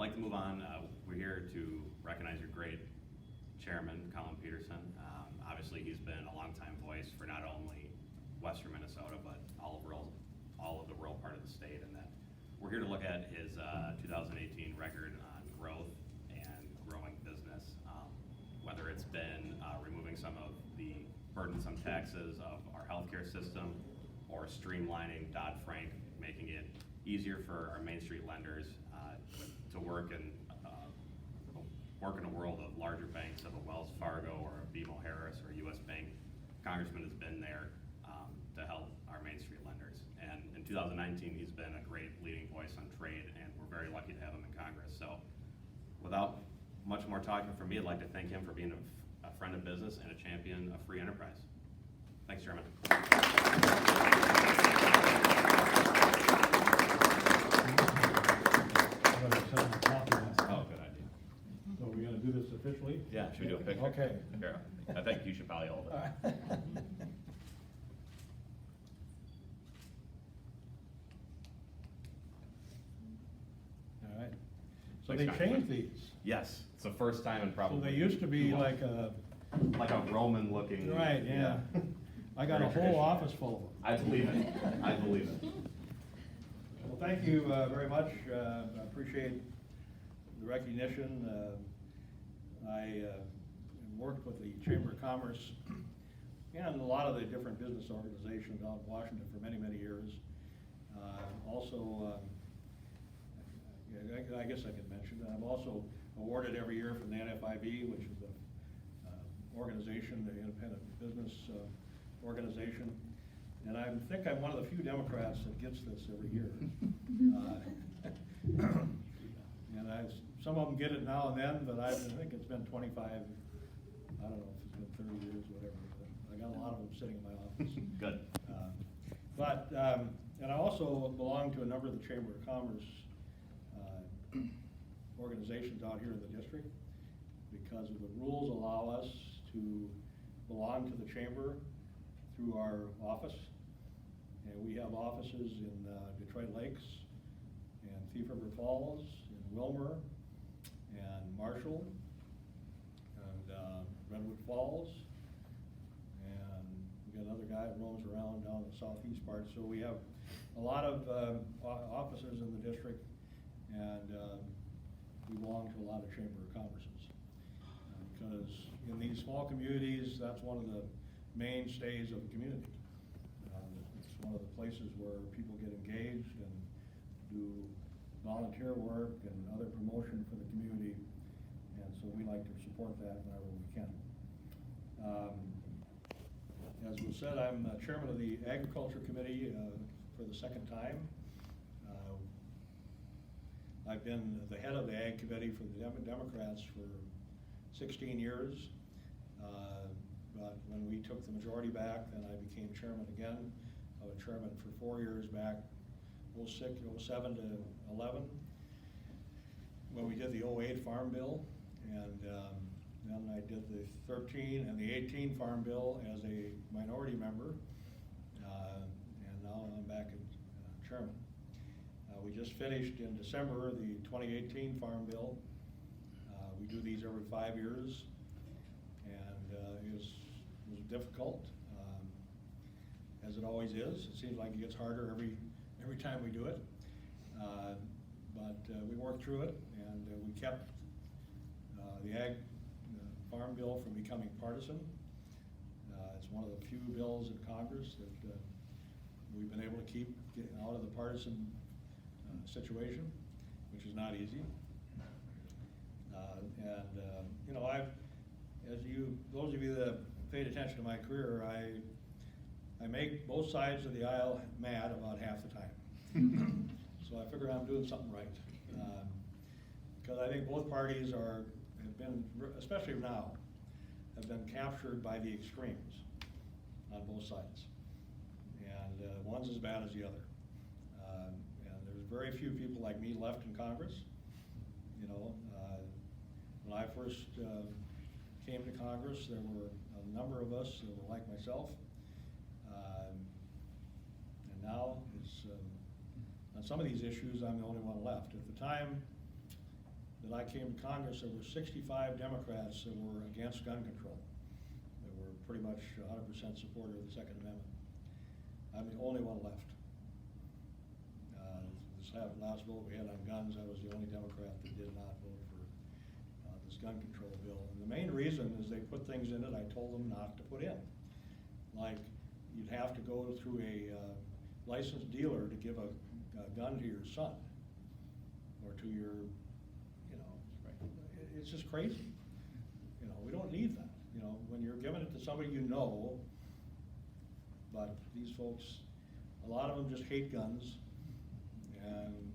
I'd like to move on. We're here to recognize your great chairman, Collin Peterson. Obviously, he's been a longtime voice for not only Western Minnesota, but all of the rural part of the state. And that we're here to look at his 2018 record on growth and growing business. Whether it's been removing some of the burdensome taxes of our healthcare system, or streamlining Dodd-Frank, making it easier for our Main Street lenders to work in a world of larger banks, of a Wells Fargo or a BMO Harris or a U.S. Bank. Congressman has been there to help our Main Street lenders. And in 2019, he's been a great leading voice on trade, and we're very lucky to have him in Congress. So without much more talking from me, I'd like to thank him for being a friend of business and a champion of free enterprise. Thanks, Chairman. Oh, good idea. So we're going to do this officially? Yeah, should we do a picture? Okay. Here, I think you should probably hold it. All right. So Thanks, they Congressman. changed these. Yes, it's the first time in So probably. they used to be like a, Roman looking. right, yeah. I got a Very whole traditional. office full of them. I believe it. I believe it. Well, thank you very much. I appreciate the recognition. I worked with the Chamber of Commerce and a lot of the different business organizations out in Washington for many, many years. Also, I guess I could mention that I'm also awarded every year from the NFIB, which is the organization, the Independent Business Organization. And I think I'm one of the few Democrats that gets this every year. And some of them get it now and then, but I think it's been 25, I don't know if it's been 30 years, whatever. But I got a lot of them sitting in my office. Good. And I also belong to a number of the Chamber of Commerce organizations out here in the district, because the rules allow us to belong to the Chamber through our office. And we have offices in Detroit Lakes, and Thief River Falls, and Wilmer, and Marshall, and Redwood Falls, and we got another guy that roams around down the southeast part. So we have a lot of offices in the district, and we belong to a lot of Chamber of Commerces. Because in these small communities, that's one of the mainstays of the community. It's one of the places where people get engaged and do volunteer work and other promotion for the community, and so we like to support that whenever we can. As was said, I'm chairman of the Agriculture Committee for the second time. I've been the head of the Ag Committee for the Democrats for 16 years. But when we took the majority back, then I became chairman again. I was chairman for 4 years back, 07 to 11, when we did the 08 Farm Bill. And then I did the 13 and the 18 Farm Bill as a minority member. And now I'm back as chairman. We just finished in December the 2018 Farm Bill. We do these every 5 years, and it was difficult, as it always is. It seems like it gets harder every time we do it, but we worked through it, and we kept the Ag Farm Bill from becoming partisan. It's one of the few bills in Congress that we've been able to keep out of the partisan situation, which is not easy. You know, those of you that paid attention to my career, I make both sides of the aisle mad about half the time. So I figure I'm doing something right. Because I think both parties have been, especially now, have been captured by the extremes on both sides. And one's as bad as the other. And there's very few people like me left in Congress. You know, when I first came to Congress, there were a number of us that were like myself. And now, it's, on some of these issues, I'm the only one left. At the time, that I came to Congress, there were 65 Democrats that were against gun control. They were pretty much 100% supporter of the Second Amendment. I'm the only one left. This last vote we had on guns, I was the only Democrat that did not vote for this gun control bill. And the main reason is they put things in it I told them not to put in. Like, you'd have to go through a licensed dealer to give a gun to your son or to your, you know, it's just crazy. You know, we don't need that. You know, when you're giving it to somebody you know, but these folks, a lot of them just hate guns, and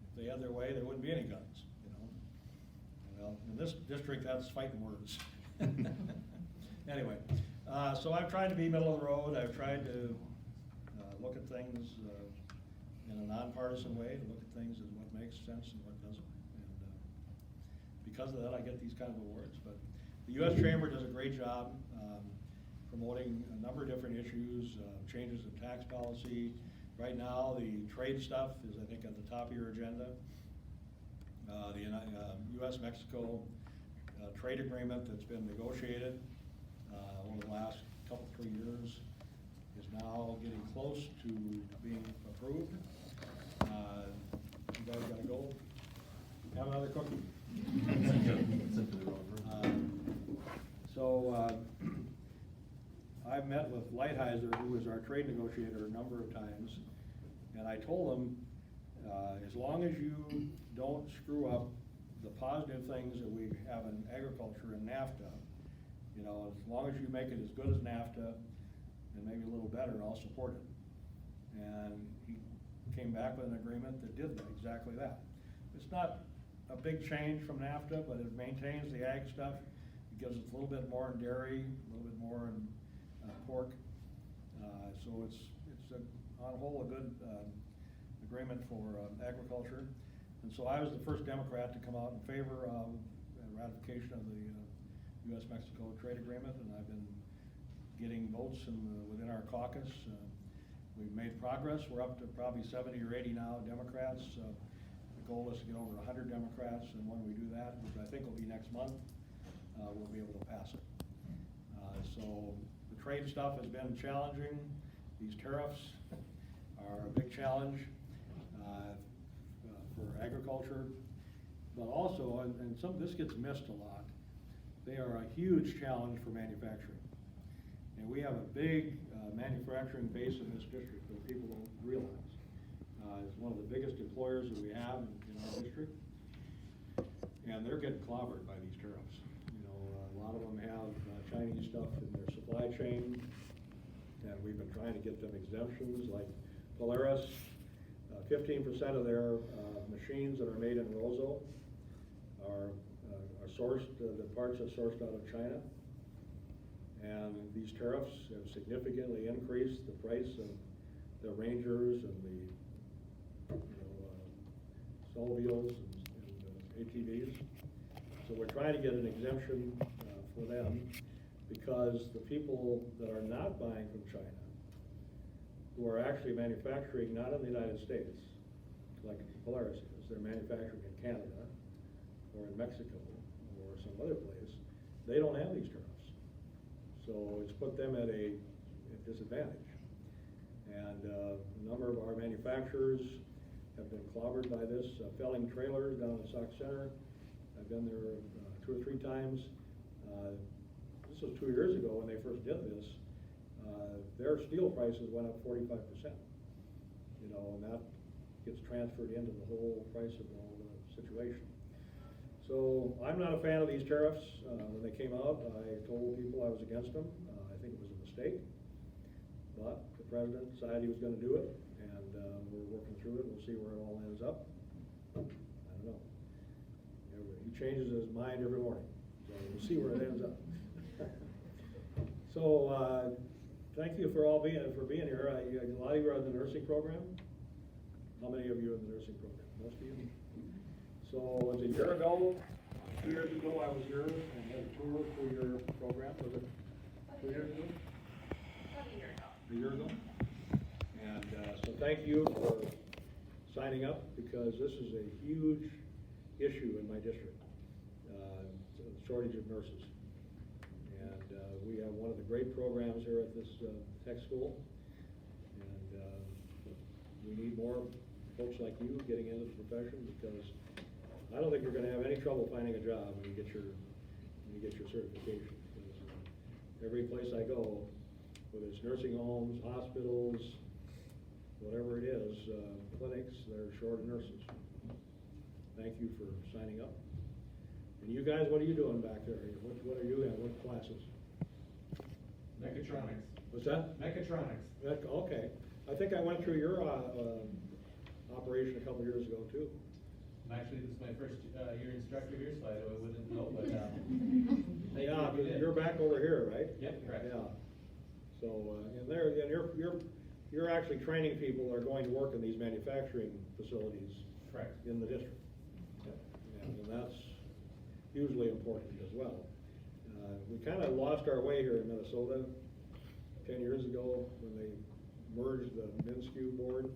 if they had their way, there wouldn't be any guns, you know. Well, in this district, that's fighting words. Anyway, so I've tried to be middle of the road. I've tried to look at things in a nonpartisan way, to look at things as what makes sense and what doesn't. And because of that, I get these kind of awards. But the U.S. Chamber does a great job promoting a number of different issues, changes in tax policy. Right now, the trade stuff is, I think, at the top of your agenda. The U.S.-Mexico trade agreement that's been negotiated over the last couple, 3 years is now getting close to being approved. You guys gotta go have another cookie. I've met with Lighthizer, who is our trade negotiator, a number of times, and I told him, as long as you don't screw up the positive things that we have in agriculture and NAFTA, you know, as long as you make it as good as NAFTA and maybe a little better, I'll support it. And he came back with an agreement that did exactly that. It's not a big change from NAFTA, but it maintains the ag stuff. It gives us a little bit more in dairy, a little bit more in pork. So it's on the whole a good agreement for agriculture. And so I was the first Democrat to come out in favor of ratification of the U.S.-Mexico trade agreement, and I've been getting votes within our caucus. We've made progress. We're up to probably 70 or 80 now Democrats. The goal is to get over 100 Democrats, and when we do that, which I think will be next month, we'll be able to pass it. So the trade stuff has been challenging. These tariffs are a big challenge for agriculture, but also, and this gets missed a lot, they are a huge challenge for manufacturing. And we have a big manufacturing base in this district that people don't realize. It's one of the biggest employers that we have in our district, and they're getting clobbered by these tariffs. You know, a lot of them have Chinese stuff in their supply chain, and we've been trying to get them exemptions, like Polaris. 15% of their machines that are made in Roseau are sourced, the parts are sourced out of China. And these tariffs have significantly increased the price of the Rangers and the snowmobiles and ATVs. So we're trying to get an exemption for them, because the people that are not buying from China, who are actually manufacturing not in the United States, like Polaris is, they're manufacturing in Canada or in Mexico or some other place, they don't have these tariffs. So it's put them at a disadvantage. And a number of our manufacturers have been clobbered by this. Felling Trailers down in the Sauk Center, I've been there 2 or 3 times. This was 2 years ago when they first did this. Their steel prices went up 45%, you know, and that gets transferred into the whole price of the whole situation. So I'm not a fan of these tariffs. When they came out, I told people I was against them. I think it was a mistake, but the president decided he was going to do it, and we're working through it. We'll see where it all ends up. I don't know. He changes his mind every morning, so we'll see where it ends up. So thank you for being here. A lot of you are in the nursing program. How many of you are in the nursing program? Most of you? So it was a year ago, 2 years ago, I was here and had a tour through your program. Was it 2 years ago? About a year ago. A year ago? And so thank you for signing up, because this is a huge issue in my district, shortage of nurses. And we have one of the great programs here at this tech school, and we need more folks like you getting into the profession, because I don't think you're gonna have any trouble finding a job when you get your certification. Because every place I go, whether it's nursing homes, hospitals, whatever it is, clinics, they're short of nurses. Thank you for signing up. And you guys, what are you doing back there? What are you in? What classes? Mechatronics. What's that? Mechatronics. Okay. I think I went through your operation a couple years ago too. Actually, this is my first year instructor here, so I wouldn't know, but thank Yeah, you. because you're back over here, right? Yep, correct. Yeah. So, and you're actually training people that are going to work in these manufacturing facilities. Correct. In the district. Yep. And that's hugely important as well. We kind of lost our way here in Minnesota 10 years ago when they merged the MinSCU board,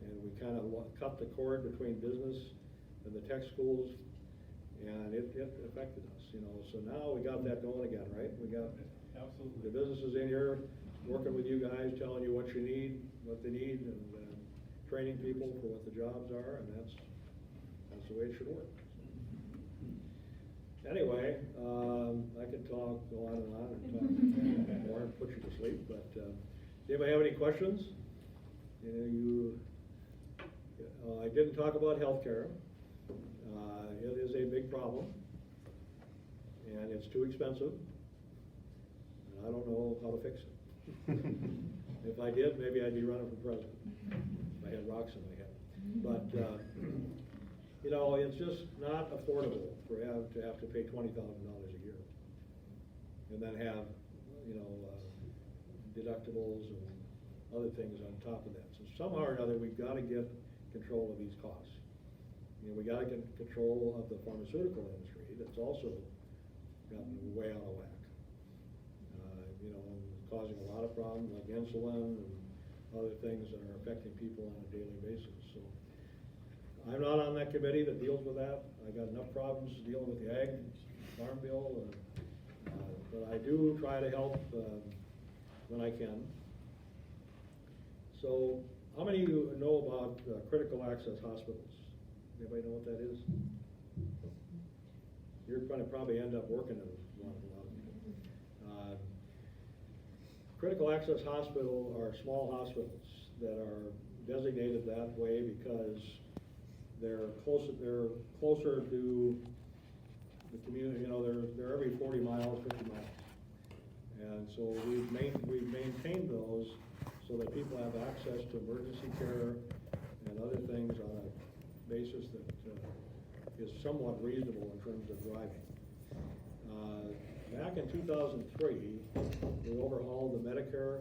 and we kind of cut the cord between business and the tech schools, and it affected us, you know. So now we got that going again, right? We got Absolutely. the businesses in here working with you guys, telling you what you need, what they need, and training people for what the jobs are, and that's the way it should work. Anyway, I could go on and talk more and put you to sleep, but does anybody have any questions? I didn't talk about healthcare. It is a big problem, and it's too expensive, and I don't know how to fix it. If I did, maybe I'd be running for president, if I had rocks in my head. But, you know, it's just not affordable to have to pay $20,000 a year. And then have, you know, deductibles and other things on top of that. So somehow or another, we've got to get control of these costs. You know, we got to get control of the pharmaceutical industry that's also gotten way out of whack. You know, causing a lot of problems like insulin and other things that are affecting people on a daily basis. So I'm not on that committee that deals with that. I got enough problems dealing with the ag farm bill, but I do try to help when I can. So how many of you know about critical access hospitals? Anybody know what that is? You're going to probably end up working in one of them. Critical access hospital are small hospitals that are designated that way because they're closer to the community. You know, they're every 40 miles, 50 miles, and so we've maintained those so that people have access to emergency care and other things on a basis that is somewhat reasonable in terms of driving. Back in 2003, we overhauled the Medicare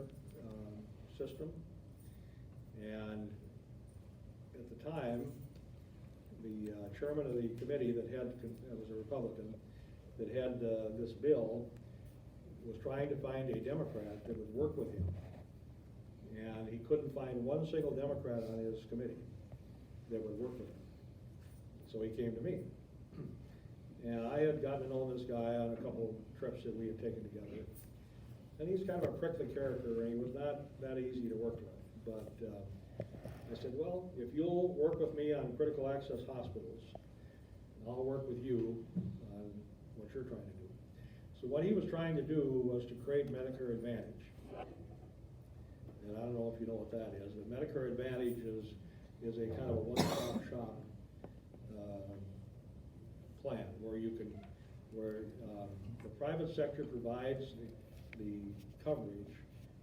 system, and at the time, the chairman of the committee that was a Republican, that had this bill, was trying to find a Democrat that would work with him. And he couldn't find one single Democrat on his committee that would work with him. So he came to me. And I had gotten to know this guy on a couple of trips that we had taken together. And he's kind of a prickly character, and he was not that easy to work with. But I said, well, if you'll work with me on critical access hospitals, I'll work with you on what you're trying to do. So what he was trying to do was to create Medicare Advantage. And I don't know if you know what that is, but Medicare Advantage is a kind of a one-stop shop plan where the private sector provides the coverage.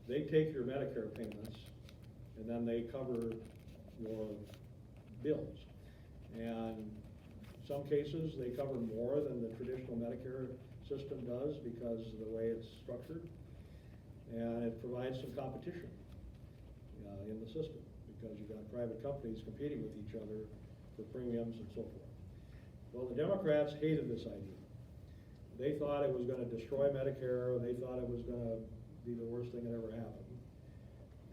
They take your Medicare payments and then they cover your bills. And in some cases they cover more than the traditional Medicare system does because of the way it's structured. And it provides some competition in the system because you've got private companies competing with each other for premiums and so forth. Well, the Democrats hated this idea. They thought it was going to destroy Medicare, they thought it was going to be the worst thing that ever happened.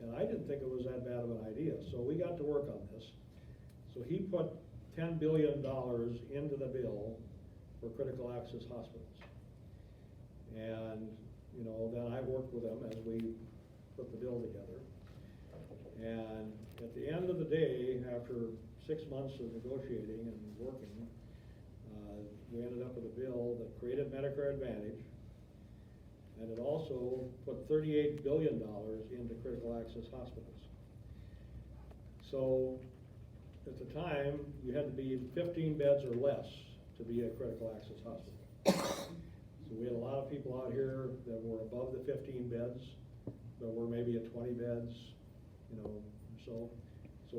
And I didn't think it was that bad of an idea, so we got to work on this. So he put $10 billion into the bill for critical access hospitals. And, you know, then I worked with them as we put the bill together. And at the end of the day, after 6 months of negotiating and working, we ended up with a bill that created Medicare Advantage, and it also put $38 billion into critical access hospitals. So at the time, you had to be 15 beds or less to be a critical access hospital. So we had a lot of people out here that were above the 15 beds, that were maybe at 20 beds, you know, so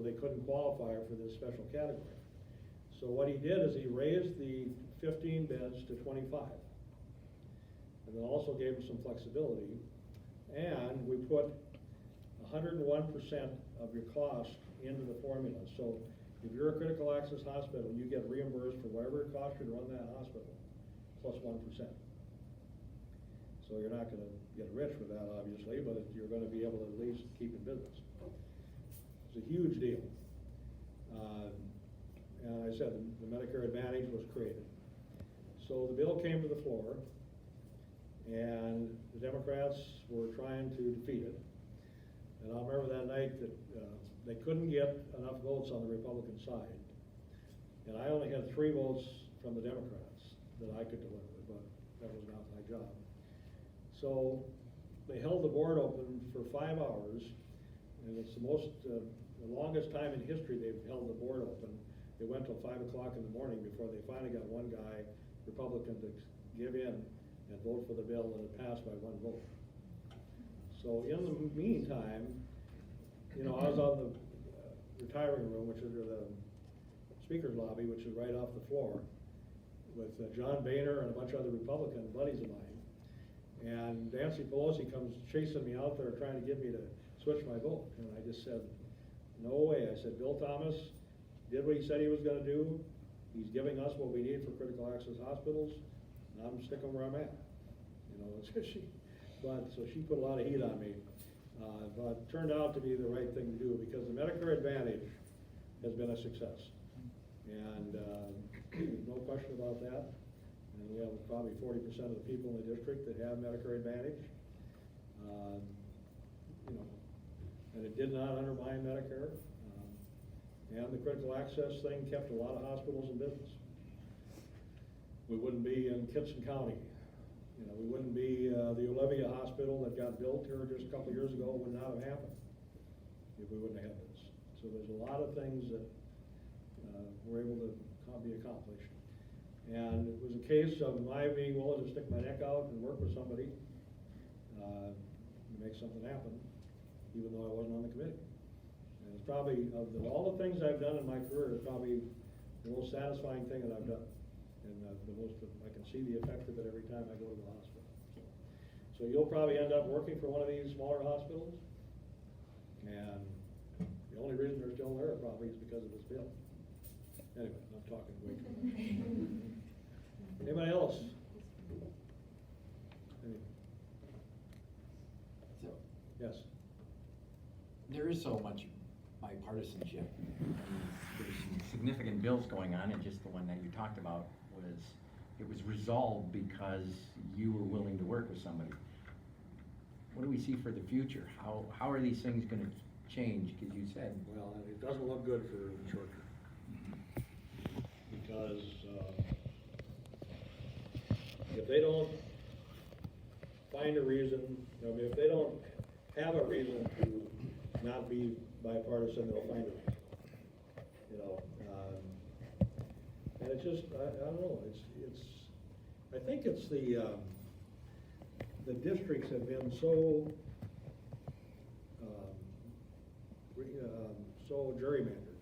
they couldn't qualify for this special category. So what he did is he raised the 15 beds to 25, and then also gave them some flexibility, and we put 101% of your cost into the formula. So if you're a critical access hospital, you get reimbursed for whatever it costs you to run that hospital, plus 1%. So you're not gonna get rich with that, obviously, but you're gonna be able to at least keep in business. It's a huge deal. And I said, the Medicare Advantage was created. So the bill came to the floor, and the Democrats were trying to defeat it. And I'll remember that night that they couldn't get enough votes on the Republican side. And I only had 3 votes from the Democrats that I could deliver, but that was not my job. So they held the board open for 5 hours, and it's the longest time in history they've held the board open. It went till 5 o'clock in the morning before they finally got one guy, Republican, to give in and vote for the bill, and it passed by 1 vote. So in the meantime, you know, I was on the retiring room, which is the speaker's lobby, which is right off the floor, with John Boehner and a bunch of other Republican buddies of mine. And Nancy Pelosi comes chasing me out there trying to get me to switch my vote. And I just said, no way. I said, Bill Thomas did what he said he was gonna do. He's giving us what we need for critical access hospitals, and I'm sticking where I'm at. You know, so she put a lot of heat on me. But it turned out to be the right thing to do, because the Medicare Advantage has been a success. And no question about that. And we have probably 40% of the people in the district that have Medicare Advantage. You know, and it did not undermine Medicare. And the critical access thing kept a lot of hospitals in business. We wouldn't be in Kitson County. You know, we wouldn't be the Olivia Hospital that got built here just a couple years ago would not have happened if we wouldn't have had this. So there's a lot of things that were able to be accomplished. And it was a case of my being willing to stick my neck out and work with somebody to make something happen, even though I wasn't on the committee. And it's probably, of all the things I've done in my career, it's probably the most satisfying thing that I've done. And the most, I can see the effect of it every time I go to the hospital. So you'll probably end up working for one of these smaller hospitals, and the only reason they're still there probably is because of this bill. Anyway, I'm talking way too much. Anybody else? So, Yes. there is so much bipartisanship. There's some significant bills going on, and just the one that you talked about it was resolved because you were willing to work with somebody. What do we see for the future? How are these things gonna change? Because you said, Well, it doesn't look good for the short term. Because if they don't find a reason, I mean, if they don't have a reason to not be bipartisan, they'll find a reason. You know, and it's just, I don't know, I think it's the districts have been so gerrymandered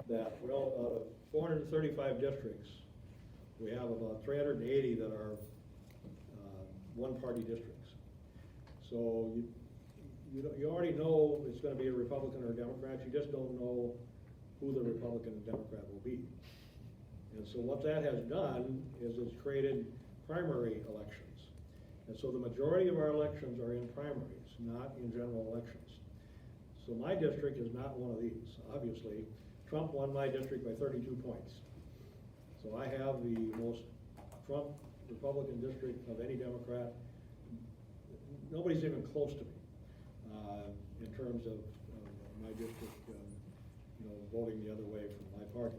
that, well, out of 435 districts, we have about 380 that are one-party districts. So you already know it's going to be a Republican or a Democrat. You just don't know who the Republican and Democrat will be. And so what that has done is it's created primary elections. And so the majority of our elections are in primaries, not in general elections. So my district is not one of these. Obviously, Trump won my district by 32 points. So I have the most Trump Republican district of any Democrat. Nobody's even close to me in terms of my district, voting the other way from my party.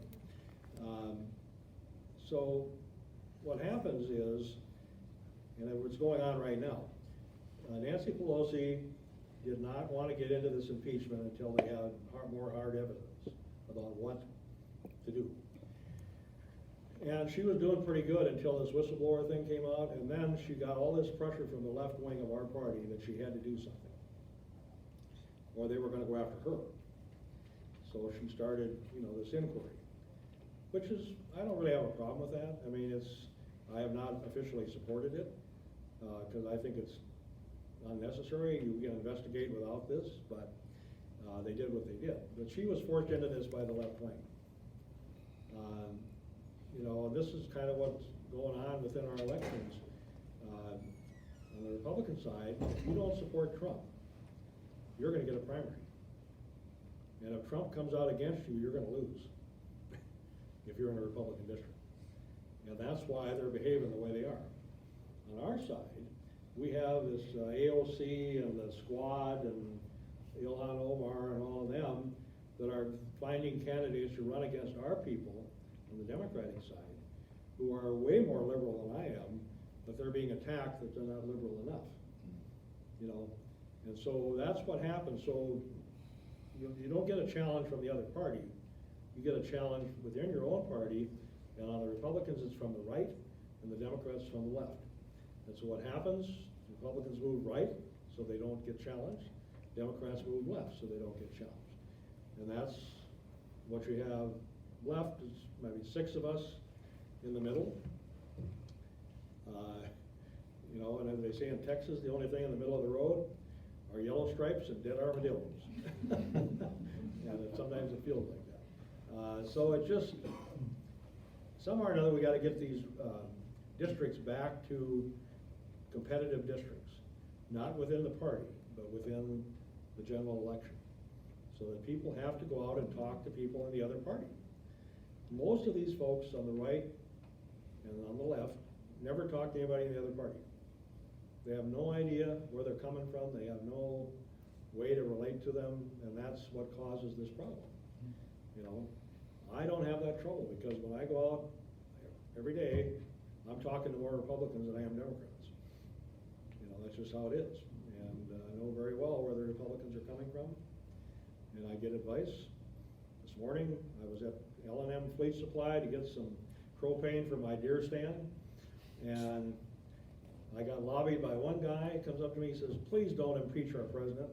So what happens is, and what's going on right now, Nancy Pelosi did not want to get into this impeachment until they had more hard evidence about what to do. And she was doing pretty good until this whistleblower thing came out, and then she got all this pressure from the left wing of our party that she had to do something, or they were going to go after her. So she started, this inquiry, which is, I don't really have a problem with that. I mean, I have not officially supported it, because I think it's unnecessary. You can investigate without this, but they did what they did. But she was forced into this by the left wing. This is kind of what's going on within our elections. On the Republican side, if you don't support Trump, you're going to get a primary. And if Trump comes out against you, you're going to lose if you're in a Republican district. And that's why they're behaving the way they are. On our side, we have this AOC and the Squad and Ilhan Omar and all of them that are finding candidates to run against our people on the Democratic side, who are way more liberal than I am, but they're being attacked that they're not liberal enough. And so that's what happens. So you don't get a challenge from the other party. You get a challenge within your own party, and on the Republicans it's from the right, and the Democrats from the left. And so what happens, Republicans move right, so they don't get challenged. Democrats move left, so they don't get challenged. And that's what you have left, is maybe 6 of us in the middle. And as they say in Texas, the only thing in the middle of the road are yellow stripes and dead armadillos. And sometimes it feels like that. So it just, somehow or another, we got to get these districts back to competitive districts, not within the party, but within the general election, so that people have to go out and talk to people in the other party. Most of these folks on the right and on the left never talk to anybody in the other party. They have no idea where they're coming from. They have no way to relate to them, and that's what causes this problem. I don't have that trouble, because when I go out every day, I'm talking to more Republicans than I am Democrats. That's just how it is. And I know very well where the Republicans are coming from, and I get advice. This morning, I was at L&M Fleet Supply to get some propane for my deer stand, and I got lobbied by one guy. Comes up to me, he says, "Please don't impeach our president."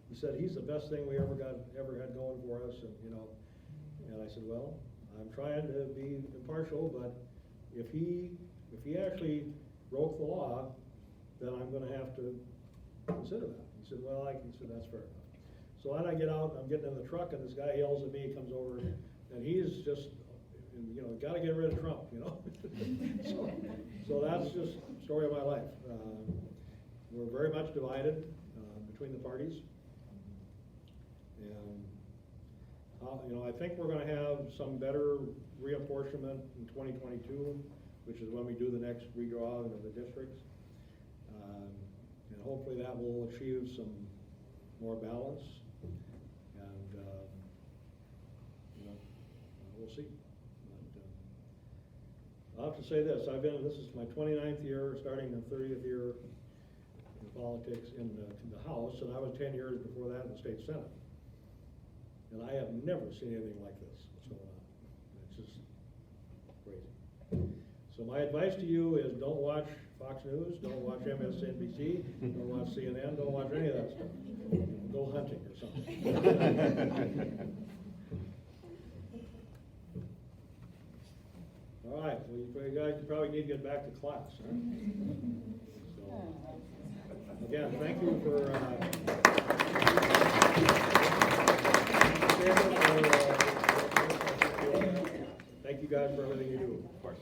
He said, "He's the best thing we ever had going for us," and I said, "Well, I'm trying to be impartial, but if he actually broke the law, then I'm going to have to consider that." He said, "Well, he said, that's fair enough." So then I get out, and I'm getting in the truck, and this guy yells at me, comes over, and he's just, got to get rid of Trump, So that's just the story of my life. We're very much divided between the parties. And I think we're going to have some better reapportionment in 2022, which is when we do the next redrawing of the districts. And hopefully that will achieve some more balance. And, we'll see. But, I'll have to say this, this is my 29th year, starting the 30th year in politics in the House, and I was 10 years before that in the state Senate. And I have never seen anything like this, what's going on. It's just crazy. So my advice to you is, don't watch Fox News, don't watch MSNBC, don't watch CNN, don't watch any of that stuff. Go hunting or something. All right, well, you guys probably need to get back to class, huh? So, again, thank you for thank you guys for everything you do. Of course.